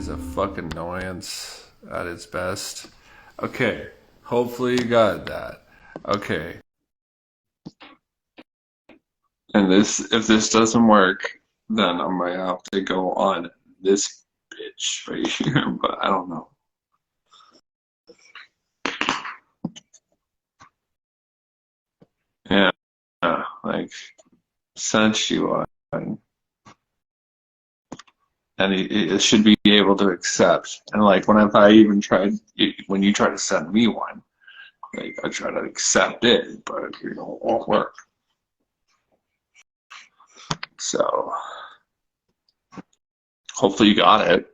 is a fucking annoyance at its best. Okay, hopefully you got that. Okay. And if this doesn't work, then I might have to go on this bitch right here, but I don't know. Yeah, like since you are, and it should be able to accept. And like I even tried, when you try to send me one, like I try to accept it, but it won't work. So hopefully you got it.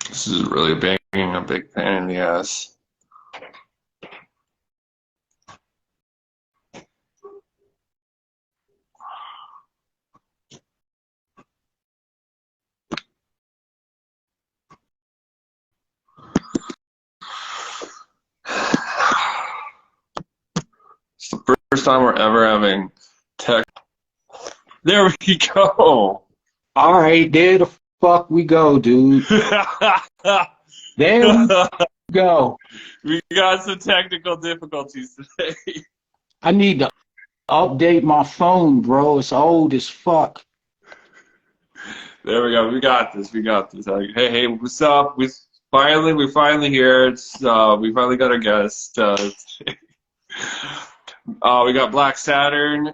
This is really being a big pain in the ass. It's the first time we're ever having tech. There we go. All right, there the fuck we go, dude. There we go. We got some technical difficulties today. I need to update my phone, bro. It's old as fuck. There we go. We got this. We got this. Hey, what's up? We finally here. It's we finally got our guest. We got Black Saturn.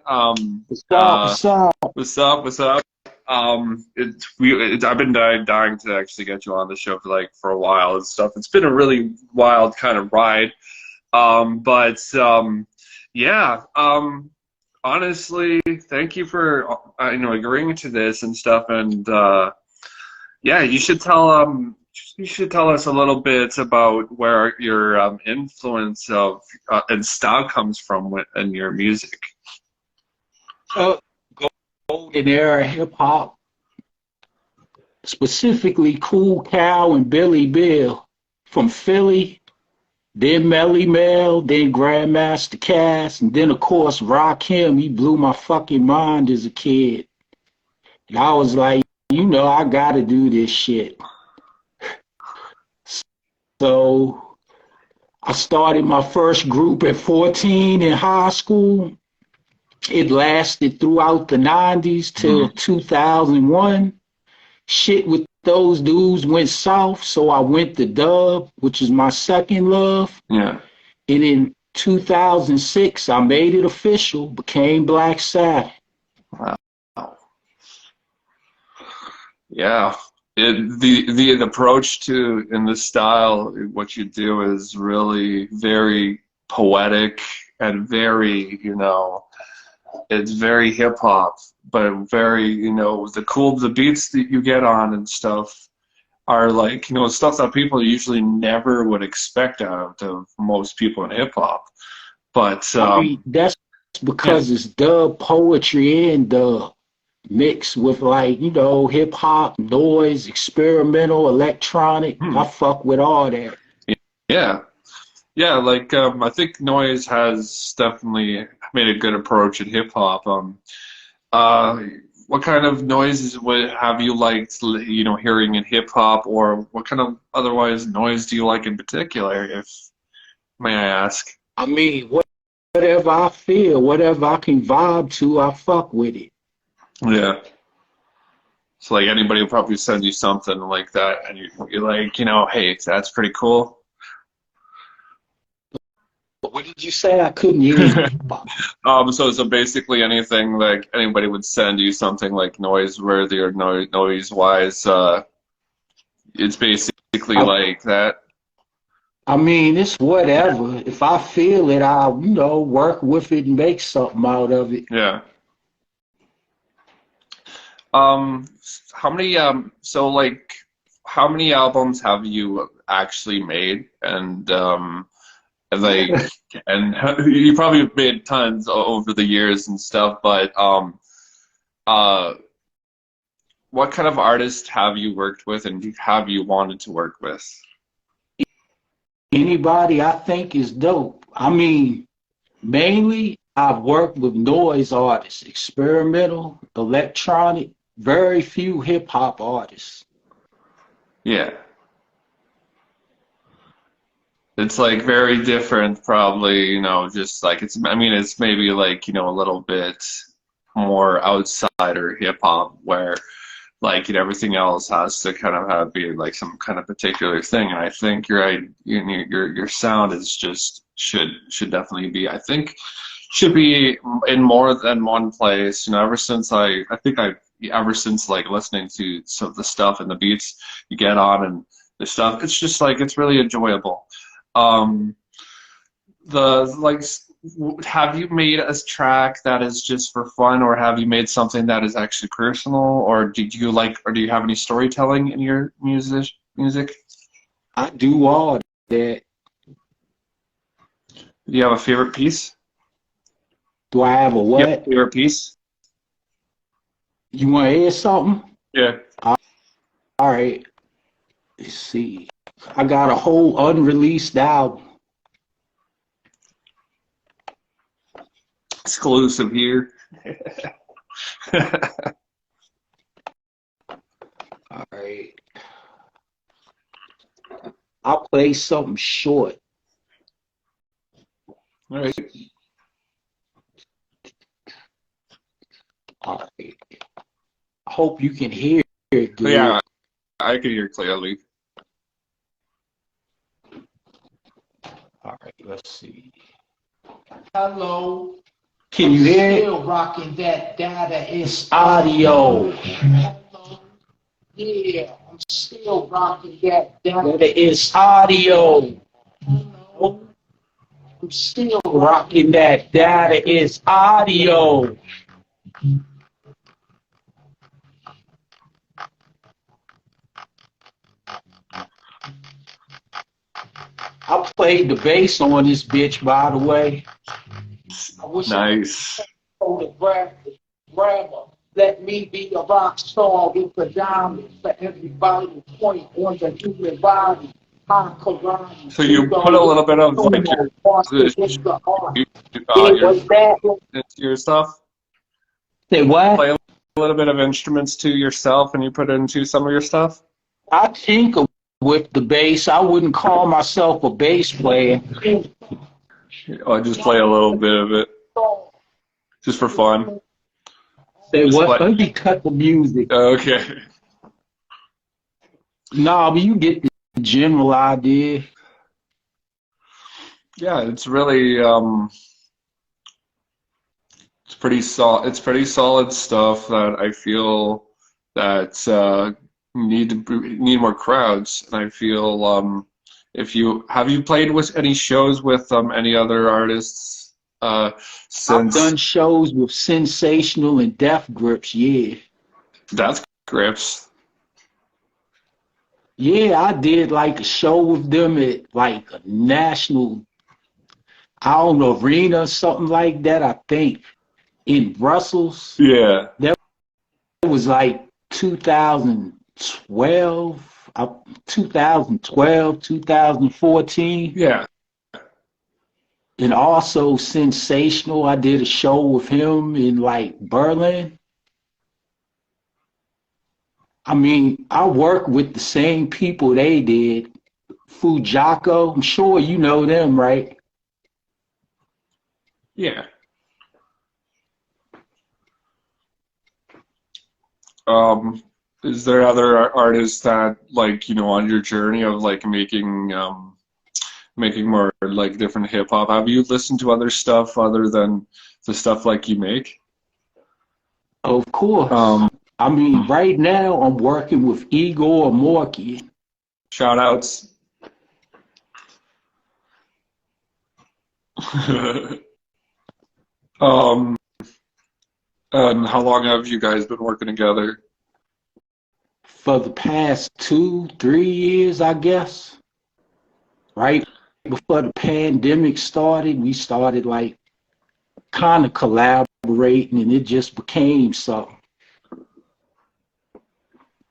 What's up? What's up? What's up? What's up? I've been dying to actually get you on the show for a while and stuff. It's been a really wild kind of ride. Yeah. Honestly, thank you for agreeing to this and stuff. And yeah, you should tell us a little bit about where your influence of and style comes from in your music. Golden era hip hop, specifically Cool Cow and Billy Bill from Philly, then Melly Mel, then Grandmaster Cass, and then of course Rakim. He blew my fucking mind as a kid. And I was like, I gotta do this shit. So I started my first group at 14 in high school. It lasted throughout the 90s till 2001. Shit with those dudes went south, so I went to Dub, which is my second love. Yeah. And in 2006, I made it official, became Black Saturn. Wow. Yeah. The approach to in this style, what you do is really very poetic and very, it's very hip hop, but very, the beats that you get on and stuff are like, stuff that people usually never would expect out of most people in hip hop. But I mean, that's because it's dub poetry and dub mixed with hip hop, noise, experimental, electronic. I fuck with all that. Yeah. Yeah, I think noise has definitely made a good approach in hip hop. What kind of noises have you liked, hearing in hip hop, or what kind of otherwise noise do you like in particular, if may I ask? I mean, whatever I feel, whatever I can vibe to, I fuck with it. Yeah. So anybody will probably send you something like that, and you're like, hey, that's pretty cool. What did you say? I couldn't hear you. So basically anything like anybody would send you something like noise-worthy or noise-wise, it's basically like that. I mean, it's whatever. If I feel it, I'll, work with it and make something out of it. Yeah. How many how many albums have you actually made? And And like, and you probably have made tons over the years and stuff, but uh, what kind of artists have you worked with and have you wanted to work with? Anybody I think is dope. I mean, mainly I've worked with noise artists, experimental, electronic, very few hip hop artists. Yeah. It's like very different, probably, just like I mean, it's maybe like, a little bit more outsider hip hop where like everything else has to kind of have be like some kind of particular thing. And I think your sound is just should definitely be, I think should be in more than one place. Ever since I think I ever since like listening to some of the stuff and the beats you get on and the stuff, it's just like it's really enjoyable. Um, the like, have you made a track that is just for fun, or have you made something that is actually personal, or do you have any storytelling in your music? I do all that. Do you have a favorite piece? Do I have a Do you have a what? favorite piece? You want to hear something? Yeah. All right. Let's see. I got a whole unreleased album. Exclusive here. All right. I'll play something short. All right. All right. I hope you can hear it good. Yeah, I can hear clearly. All right, let's see. Hello. Can you hear it? Still rocking that data is audio. Hello. Yeah, I'm still rocking that data is audio. Hello. I'm still rocking that data is audio. I played the bass on this bitch, by the way. I wish Nice. I grabber. Let me be a rock star with a diamond for every vital point on the human body. So you put a little bit of like your Was that? into your stuff. Say what? Play a little bit of instruments to yourself, and you put it into some of your stuff. I tinker with the bass. I wouldn't call myself a bass player. I just play a little bit of it, just for fun. Say Just what? play. Let me cut the music. Okay. Nah, but you get the general idea. Yeah, it's really it's pretty solid. It's pretty solid stuff that I feel that need more crowds. And I feel if you have you played with any shows with any other artists I've since done shows with Sensational and Death Grips, yeah. Death Grips? Yeah, I did like a show with them at like a national, I don't know, arena or something like that, I think, in Brussels. Yeah. That was like 2012, 2012, 2014. Yeah. And also Sensational, I did a show with him in like Berlin. I mean, I work with the same people they did. Fujako, I'm sure you know them, right? Yeah. Is there other artists that like on your journey of like making more like different hip hop? Have you listened to other stuff other than the stuff like you make? Of course. I mean, right now I'm working with Igor Morky. Shout outs. um, and how long have you guys been working together? For the past 2, 3 years, I guess. Right before the pandemic started, we started like kind of collaborating, and it just became something.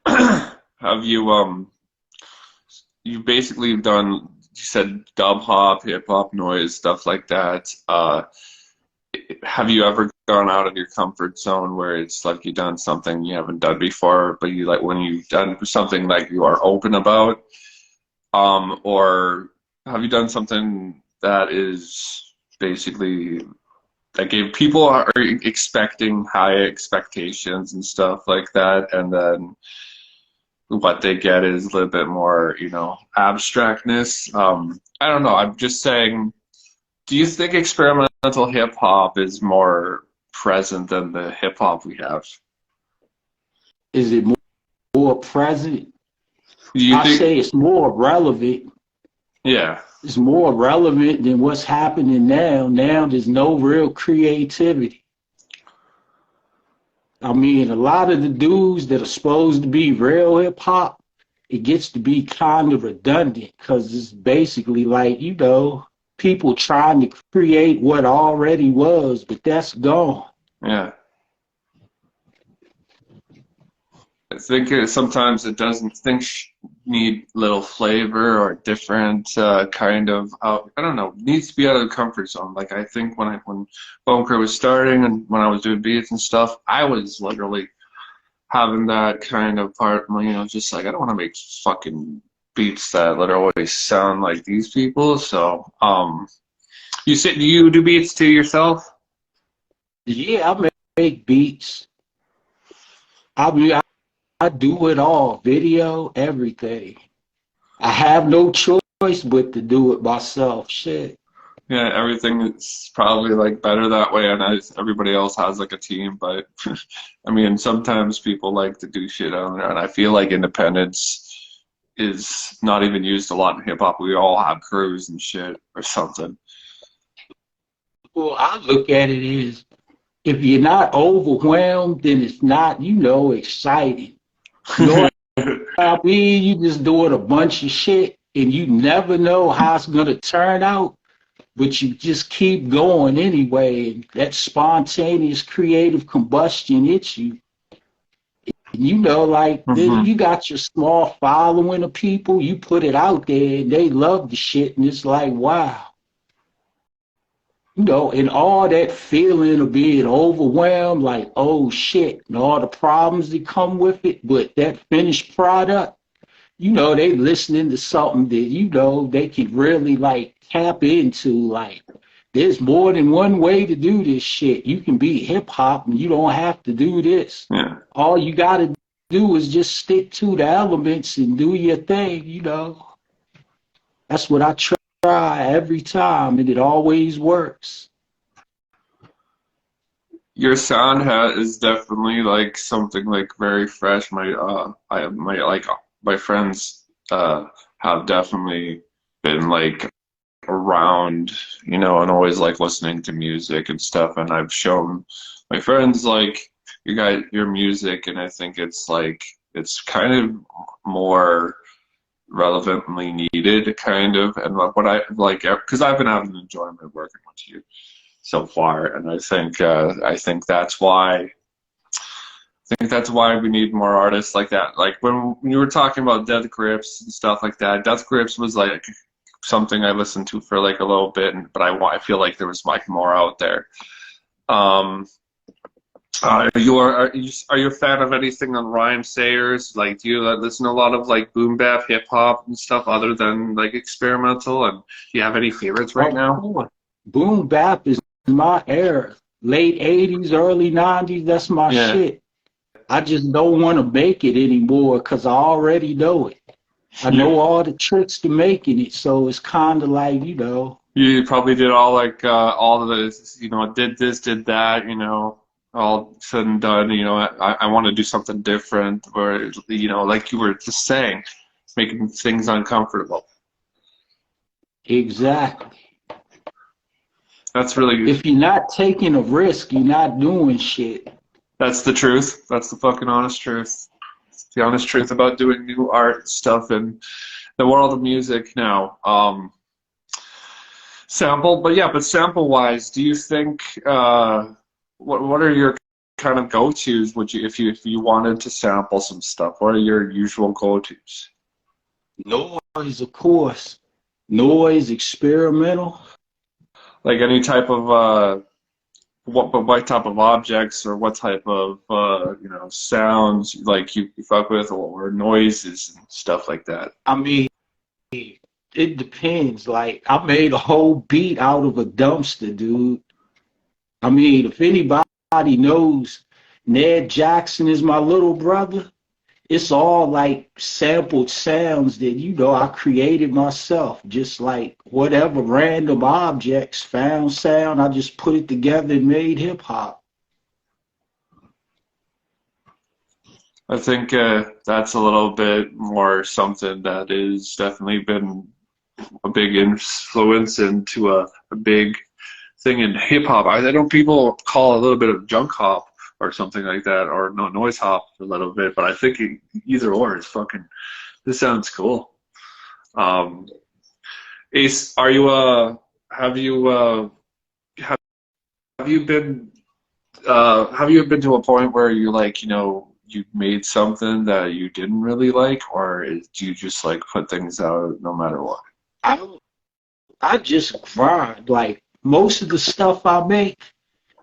Have you basically done, you said dub hop, hip hop, noise, stuff like that. Have you ever gone out of your comfort zone where it's like you've done something you haven't done before, but you like when you've done something like you are open about? Or have you done something that is basically like if people are expecting high expectations and stuff like that, and then what they get is a little bit more, abstractness. I don't know. I'm just saying, do you think experimental hip hop is more present than the hip hop we have? Is it more present? Do you I think? say it's more relevant. Yeah. It's more relevant than what's happening now. Now there's no real creativity. I mean, a lot of the dudes that are supposed to be real hip hop, it gets to be kind of redundant because it's basically like, people trying to create what already was, but that's gone. Yeah. I think sometimes it doesn't think need little flavor or different kind of I don't know, needs to be out of the comfort zone. Like I think when Bone Crew was starting and when I was doing beats and stuff, I was literally having that kind of part, just like I don't want to make fucking beats that literally sound like these people. So you said you do beats to yourself? Yeah, I make beats. I mean, I do it all, video, everything. I have no choice but to do it myself. Shit. Yeah, everything is probably like better that way, and everybody else has like a team. But I mean, sometimes people like to do shit on their own. I feel like independence is not even used a lot in hip hop. We all have crews and shit or something. Well, I look at it as if you're not overwhelmed, then it's not, exciting. You know what I mean? You just doing a bunch of shit and you never know how it's gonna turn out, but you just keep going anyway. And that spontaneous creative combustion hits you. Like Hmm. you got your small following of people, you put it out there and they love the shit, and it's like, wow. And all that feeling of being overwhelmed, like, oh shit, and all the problems that come with it, but that finished product, they listening to something that, they can really like tap into. Like, there's more than one way to do this shit. You can be hip hop and you don't have to do this. Yeah. All you got to do is just stick to the elements and do your thing. That's what I try every time, and it always works. Your sound is definitely like something like very fresh. My friends have definitely been like around, and always like listening to music and stuff. And I've shown my friends like your music, and I think it's like it's kind of more relevantly needed, kind of. And what I like, because I've been having enjoyment working with you so far, and I think that's why we need more artists like that. Like when you were talking about Death Grips and stuff like that, Death Grips was like something I listened to for like a little bit, but I feel like there was like more out there. Um, are you a fan of anything on Rhyme Sayers? Like, do you listen to a lot of like boom bap, hip hop, and stuff other than like experimental? And do you have any favorites right Of now? course. Boom bap is my era. Late 80s, early 90s, that's my Yeah. shit. I just don't want to make it anymore because I already know it. I You know all the tricks to making it, so it's kind of like, you probably did all like all of the did this, did that, all said and done. I want to do something different, or like you were just saying, making things uncomfortable. exactly. That's really If you're not taking a risk, you're not doing shit. that's the truth. That's the fucking honest truth. The honest truth about doing new art stuff in the world of music now. Sample, but yeah, but sample wise, do you think what are your kind of go-tos? Would you if you wanted to sample some stuff, what are your usual go-tos? Noise, of course. Noise, experimental. Like any type of what type of objects or what type of sounds like you fuck with or noises and stuff like that. I mean, it depends. Like, I made a whole beat out of a dumpster, dude. I mean, if anybody knows Ned Jackson is my little brother, it's all like sampled sounds that, I created myself. Just like whatever random objects, found sound, I just put it together and made hip hop. I think that's a little bit more something that has definitely been a big influence into a big thing in hip hop. I know people call a little bit of junk hop or something like that, or no noise hop a little bit, but I think either or is fucking. This sounds cool. Um, Ace, are you have you have you been have you been to a point where you like you made something that you didn't really like, or do you just like put things out no matter what? I I just grind. Like most of the stuff I make,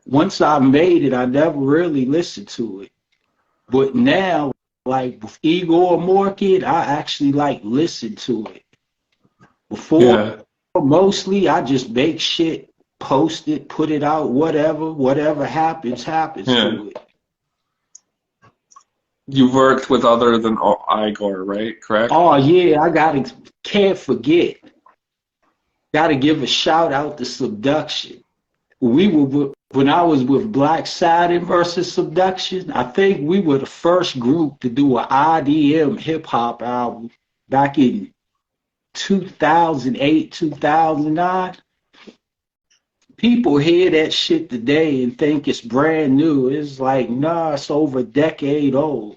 once I made it, I never really listened to it. But now, like with Igor Morkid, I actually like listen to it. Before, Yeah. mostly I just make shit, post it, put it out, whatever happens, happens Yeah. to it. You've worked with other than Igor, right? Correct? Oh yeah, can't forget. Gotta give a shout out to Subduction. When I was with Black Saturn versus Subduction, I think we were the first group to do an IDM hip hop album back in 2008, 2009. People hear that shit today and think it's brand new. It's like, nah, it's over a decade old.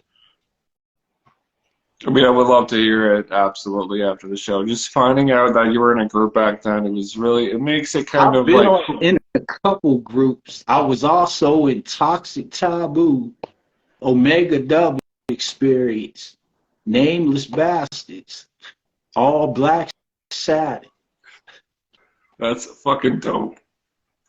I mean, I would love to hear it absolutely after the show. Just finding out that you were in a group back then, it makes it kind I've of been like, in a couple groups. I was also in Toxic Taboo, Omega Dub Experience, Nameless Bastards, All Black Saturn. that's fucking dope.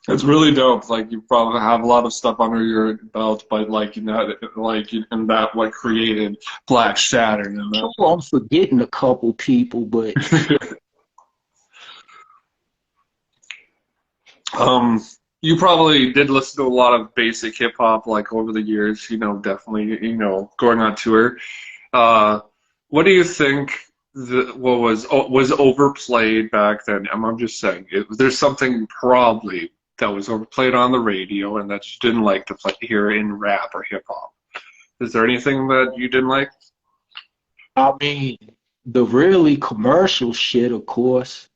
That's really dope. Like you probably have a lot of stuff under your belt, but and that what created Black Saturn and Sure, I'm forgetting a couple people, but that. Um, you probably did listen to a lot of basic hip hop like over the years, definitely, going on tour. Uh, what do you think what was overplayed back then? I'm just saying, there's something probably that was overplayed on the radio and that you didn't like to hear in rap or hip hop. Is there anything that you didn't like? I mean, the really commercial shit, of course.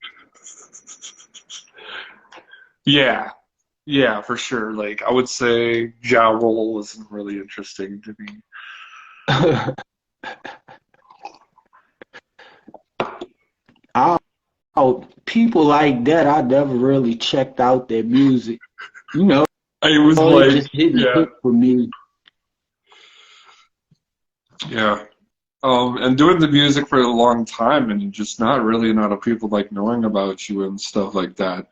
Yeah, yeah, for sure. Like I would say Ja Rule wasn't really interesting to me. I, People like that, I never really checked out their music. You know, It was it like, just didn't yeah, hit for me. yeah. And doing the music for a long time and just not really a lot of people like knowing about you and stuff like that.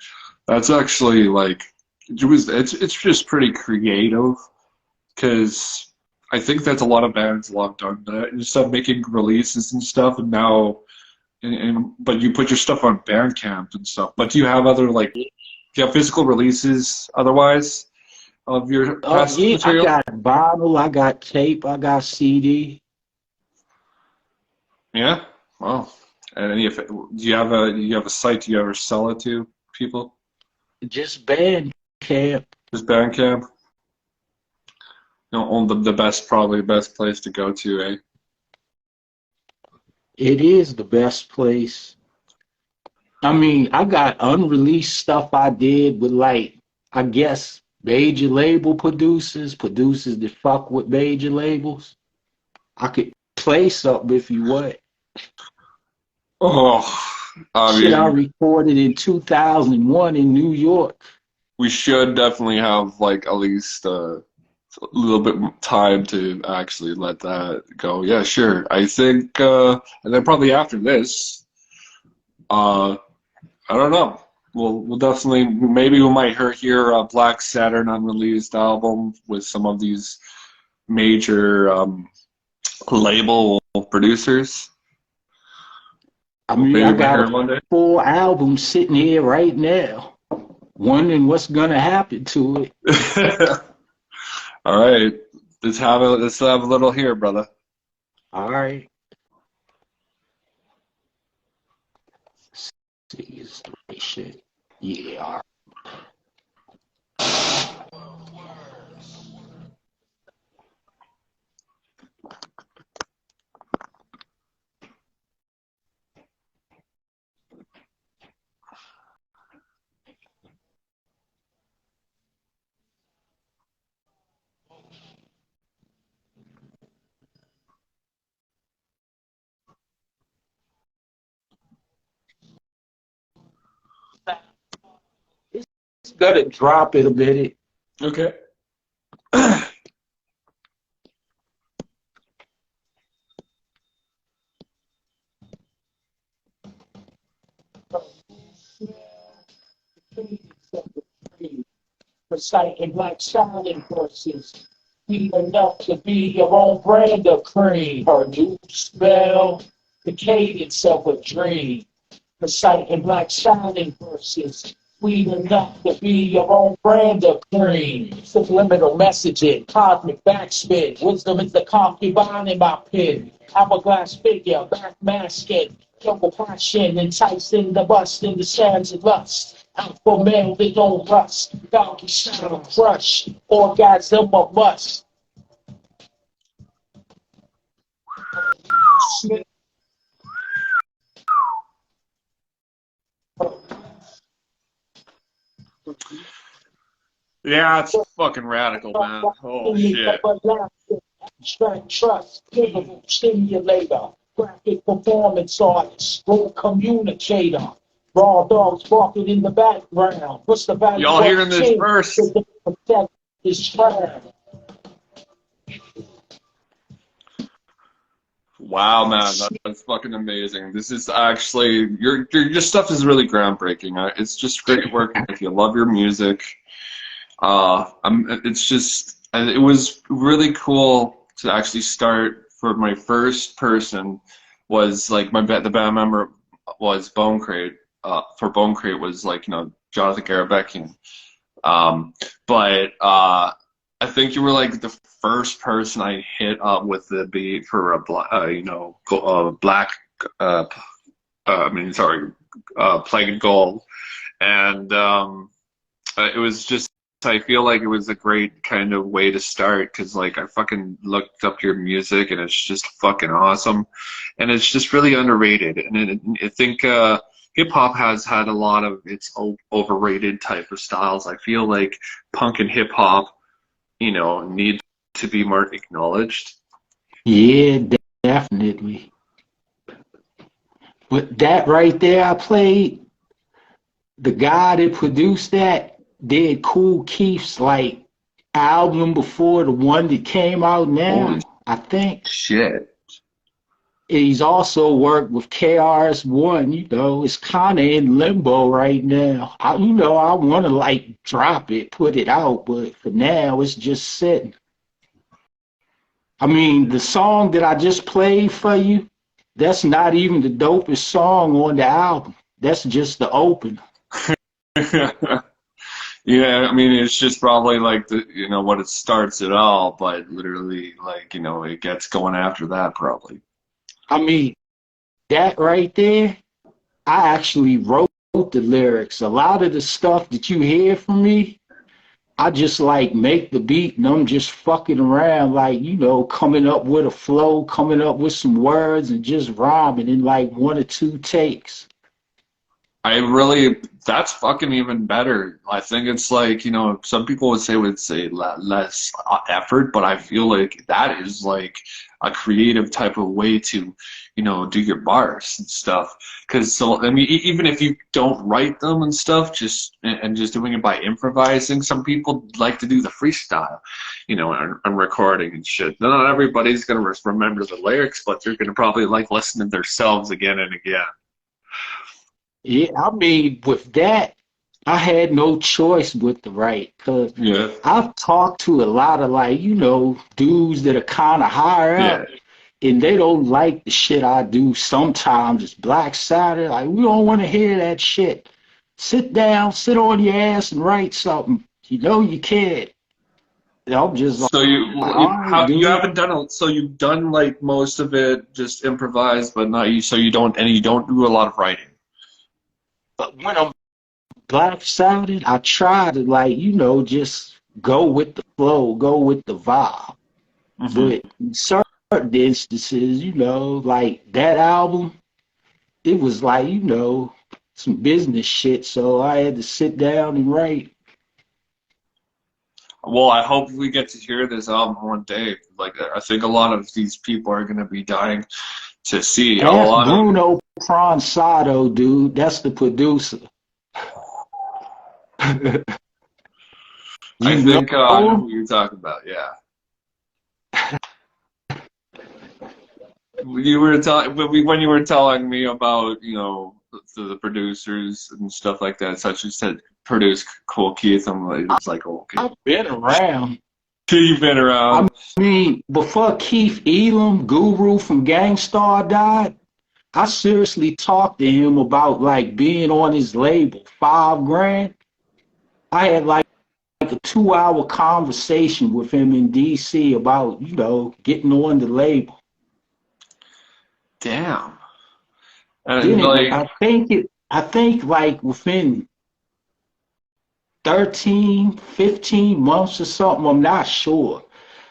That's actually like it's just pretty creative because I think that's a lot of bands a lot done that and stuff making releases and stuff and now but you put your stuff on Bandcamp and stuff. But do you have other like do you have physical releases otherwise of your past Yeah, I material? got vinyl, I got tape, I got CD. Yeah. Wow. And any do you have a site do you ever sell it to people? Just Bandcamp. Just Bandcamp? On the best probably the best place to go to, eh? It is the best place. I mean, I got unreleased stuff I did with like, I guess, major label producers that fuck with major labels. I could play something if you want. Oh. I Shit, I mean, recorded in 2001 in New York. we should definitely have like at least a little bit time to actually let that go. Yeah, sure. I think, and then probably after this, uh, I don't know. We'll definitely maybe we might hear a Black Saturn unreleased album with some of these major label producers. I mean, Maybe I we might got hear a it one day. full album sitting here right now, wondering what's gonna happen to it. All right, let's have a little here, brother. All right. See, it's the right shit. Yeah. All right. It's gonna drop it a bit. Okay. Reciting like shining horses. Be enough to be your own brand of cream. Her new spell, the cadence of a dream. Reciting like shining verses. Sweet enough to be your own brand of cream. Subliminal messaging, cosmic backspin. Wisdom is the concubine in my pen. Hourglass figure, back masking. Jungle passion, enticing the bust in the sands of lust. Alpha male, they don't rust. Donkey shadow crush. Orgasm of must. Yeah, it's fucking radical, man. Oh shit. Abstract trust, capable stimulator, graphic performance artist, role communicator. Raw dogs barking in the background. What's the value Y'all of the hearing this king? first? To protect his crown. Wow, man, that's fucking amazing. This is actually your stuff is really groundbreaking. It's just great work. If you love your music, it's just and it was really cool to actually start for my first person was like the band member was Bone Crate. For Bone Crate was like Jonathan Garabekian. Um, but I think you were like the first person I hit up with the beat for a black I mean sorry Plague and Gold, and it was just I feel like it was a great kind of way to start because like I fucking looked up your music and it's just fucking awesome, and it's just really underrated, and I think hip hop has had a lot of its overrated type of styles. I feel like punk and hip hop, need to be more acknowledged. Yeah, definitely. But that right there I played, the guy that produced that did Cool Keith's like album before the one that came out Holy now, I think. shit. He's also worked with KRS-One, it's kind of in limbo right now. I want to like drop it, put it out, but for now it's just sitting. I mean, the song that I just played for you, that's not even the dopest song on the album. That's just the opener. Yeah, I mean, it's just probably like what it starts it all, but literally, like, it gets going after that, probably. I mean, that right there, I actually wrote the lyrics. A lot of the stuff that you hear from me, I just like make the beat and I'm just fucking around, like, coming up with a flow, coming up with some words and just rhyming in like one or two takes. I really, that's fucking even better. I think it's like, you know, some people would say less effort, but I feel like that is like a creative type of way to, you know, do your bars and stuff. Because so, I mean, even if you don't write them and stuff, just and just doing it by improvising, some people like to do the freestyle, you know, and recording and shit. Not everybody's gonna remember the lyrics, but they're gonna probably like listen to themselves again and again. Yeah, I mean, with that, I had no choice but to write because Yeah. I've talked to a lot of like, dudes that are kind of higher Yeah. up and they don't like the shit I do sometimes. It's Black Saturday. Like, we don't want to hear that shit. Sit down, sit on your ass and write something. You know you can't. I'm just like, So all right, you dude. haven't done so you've done like most of it just improvised, but not you. So you don't do a lot of writing. But when I'm Black Saturday, I try to like, just go with the flow, go with the vibe. Hmm. But in certain instances, like that album, it was like, some business shit. So I had to sit down and write. Well, I hope we get to hear this album one day. Like I think a lot of these people are gonna be dying to see a Ask lot of. Bruno Pransato, dude. That's the producer. I You know think I know him? who you're talking about. Yeah, you were telling when you were telling me about the producers and stuff like that. Such as said produce Cool Keith. I'm like, it's like okay, I've been around. you've been I around. mean, before Keith Elam, Guru from Gangstar died, I seriously talked to him about like being on his label, 5 grand. I had like a 2 hour conversation with him in DC about, getting on the label. Damn. And Then like, I think like within 13, 15 months or something, I'm not sure.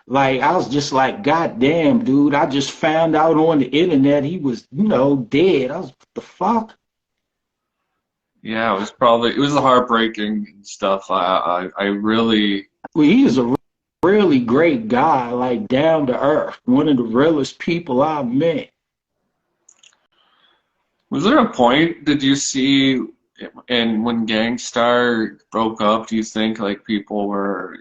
Like I was just like, God damn, dude, I just found out on the internet he was, dead. I was, what the fuck? yeah, it was heartbreaking and stuff. I really Well, he is a really great guy, like down to earth, one of the realest people I've met. was there a point did you see and when Gangstar broke up, do you think like people were,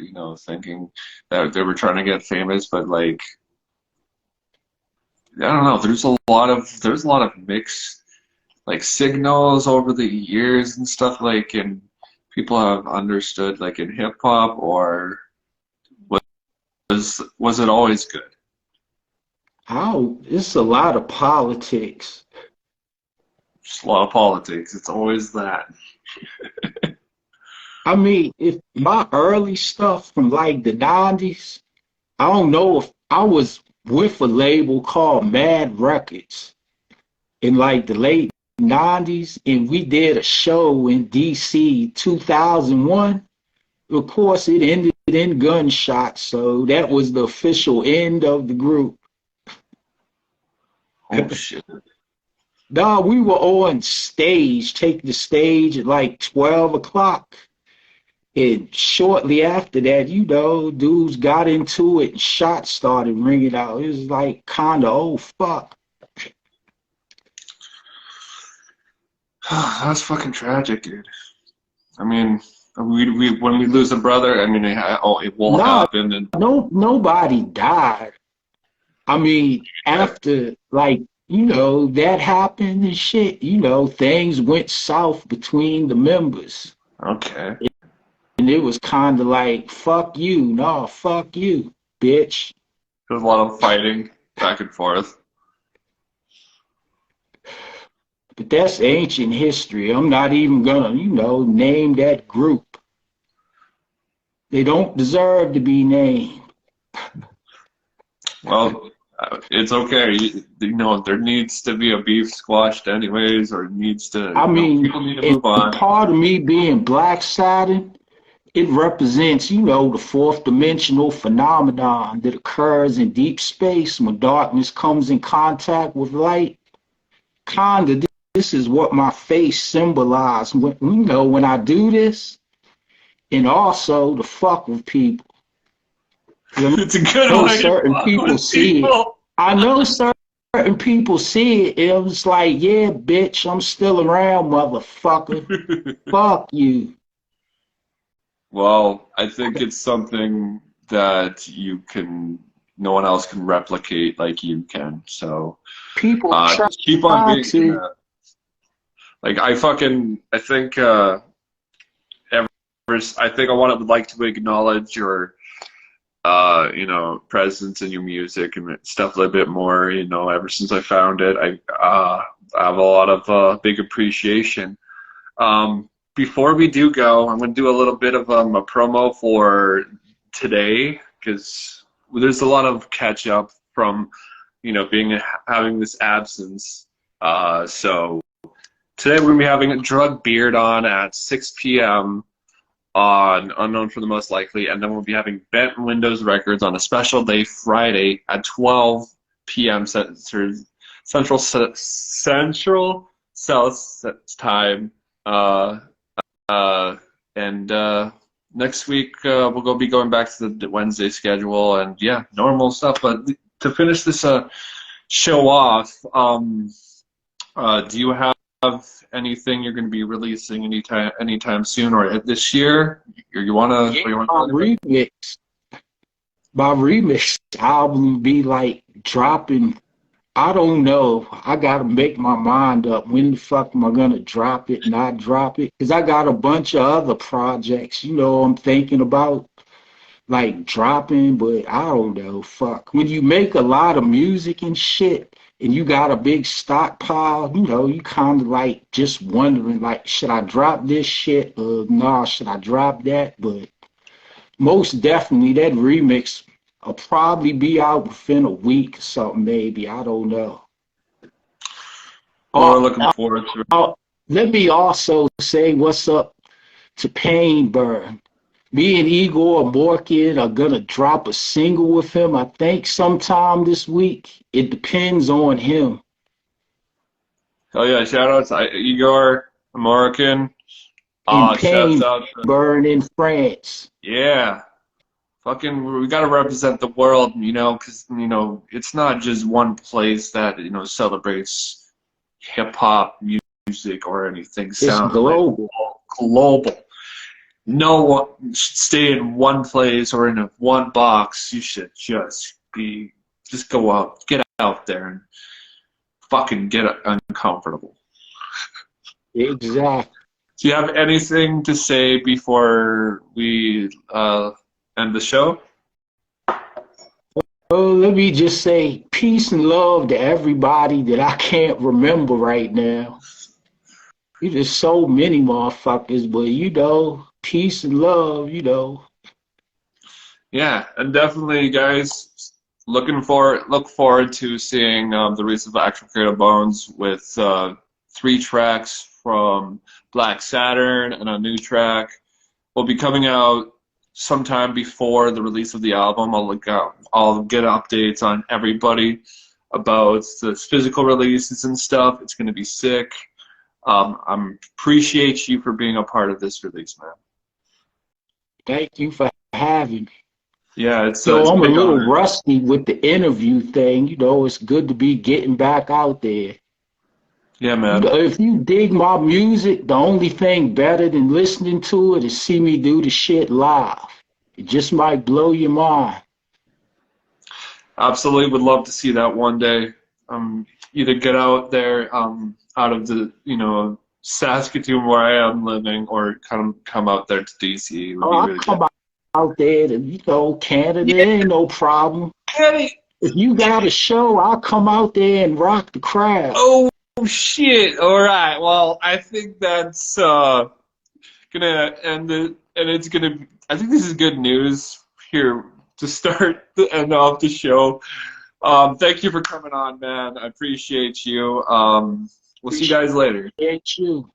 thinking that they were trying to get famous, but like I don't know, there's a lot of mixed like signals over the years and stuff like and people have understood like in hip hop or was it always good? Oh, it's a lot of politics. Just a lot of politics. It's always that. I mean, if my early stuff from like the 90s, I don't know if I was with a label called Mad Records in like the late 90s, and we did a show in DC 2001. Of course, it ended in gunshots, so that was the official end of the group. Oh shit. Nah, we were on stage, take the stage at like 12 o'clock. And shortly after that, dudes got into it and shots started ringing out. It was like kind of, oh, fuck. That's fucking tragic, dude. I mean, we when we lose a brother, I mean, it will Nah, happen, and no, nobody died. I mean, after like, that happened and shit, things went south between the members. okay, And it was kind of like, fuck you, no, fuck you, bitch. there's a lot of fighting back and forth. But that's ancient history. I'm not even gonna, name that group. They don't deserve to be named. Well, it's okay. There needs to be a beef squashed anyways, or needs to, I mean, people need to and move on. part of me being Black Saturn, it represents, the fourth dimensional phenomenon that occurs in deep space when darkness comes in contact with light. Kinda, this is what my face symbolized. When I do this, and also to fuck with people. It's a good know way to certain fuck people with see it. people. I know certain people see it. It was like, yeah, bitch, I'm still around, motherfucker. Fuck you. Well, I think it's something that no one else can replicate like you can. So People just keep on try being to. that. Like I think I think would like to acknowledge your presence in your music and stuff a little bit more. Ever since I found it, I have a lot of big appreciation. Before we do go, I'm going to do a little bit of a promo for today because there's a lot of catch up from having this absence. So today we're going to be having a Drug Beard on at 6 p.m. on Unknown for the Most Likely, and then we'll be having Bent Windows Records on a special day Friday at 12 p.m. Central South time. And next week we'll be going back to the Wednesday schedule, and yeah, normal stuff. But to finish this show off, do you have anything you're going to be releasing anytime soon or this year? You want to? My remix album be like dropping. I don't know. I gotta make my mind up. When the fuck am I gonna drop it, not drop it? Because I got a bunch of other projects, I'm thinking about like dropping, but I don't know. Fuck. When you make a lot of music and shit and you got a big stockpile, you kind of like just wondering, like, should I drop this shit? Nah, should I drop that? But most definitely that remix will probably be out within a week or something, maybe. I don't know. Well, we're looking forward to it. Let me also say what's up to Pain Burn. Me and Igor Morkin are gonna drop a single with him, I think sometime this week. It depends on him. Oh yeah, shout out to Igor American. In Shouts Pain out Burn in France. yeah. Fucking, we gotta represent the world, because it's not just one place that celebrates hip hop music or anything. It's global. Global. No one should stay in one place or in one box. You should just go out, get out there, and fucking get uncomfortable. Exactly. Do you have anything to say before we end the show? Oh, let me just say peace and love to everybody that I can't remember right now. There's so many motherfuckers, but peace and love, Yeah, and definitely, guys, look forward to seeing the release of Actual Creative Bones with 3 tracks from Black Saturn and a new track will be coming out sometime before the release of the album. I'll get updates on everybody about the physical releases and stuff. It's going to be sick. I appreciate you for being a part of this release, man. Thank you for having me. Yeah, it's I'm a little honor. rusty with the interview thing. It's good to be getting back out there. Yeah, man. If you dig my music, the only thing better than listening to it is see me do the shit live. It just might blow your mind. Absolutely would love to see that one day. Either get out there out of the Saskatoon where I am living, or come out there to DC. I'll come out there to Canada. Yeah. Ain't no problem. Hey. If you got a show, I'll come out there and rock the crowd. Oh shit! All right. Well, I think that's gonna end it, and it's gonna. I think this is good news here to start the end off the show. Thank you for coming on, man. I appreciate you. We'll see you guys later. Appreciate you.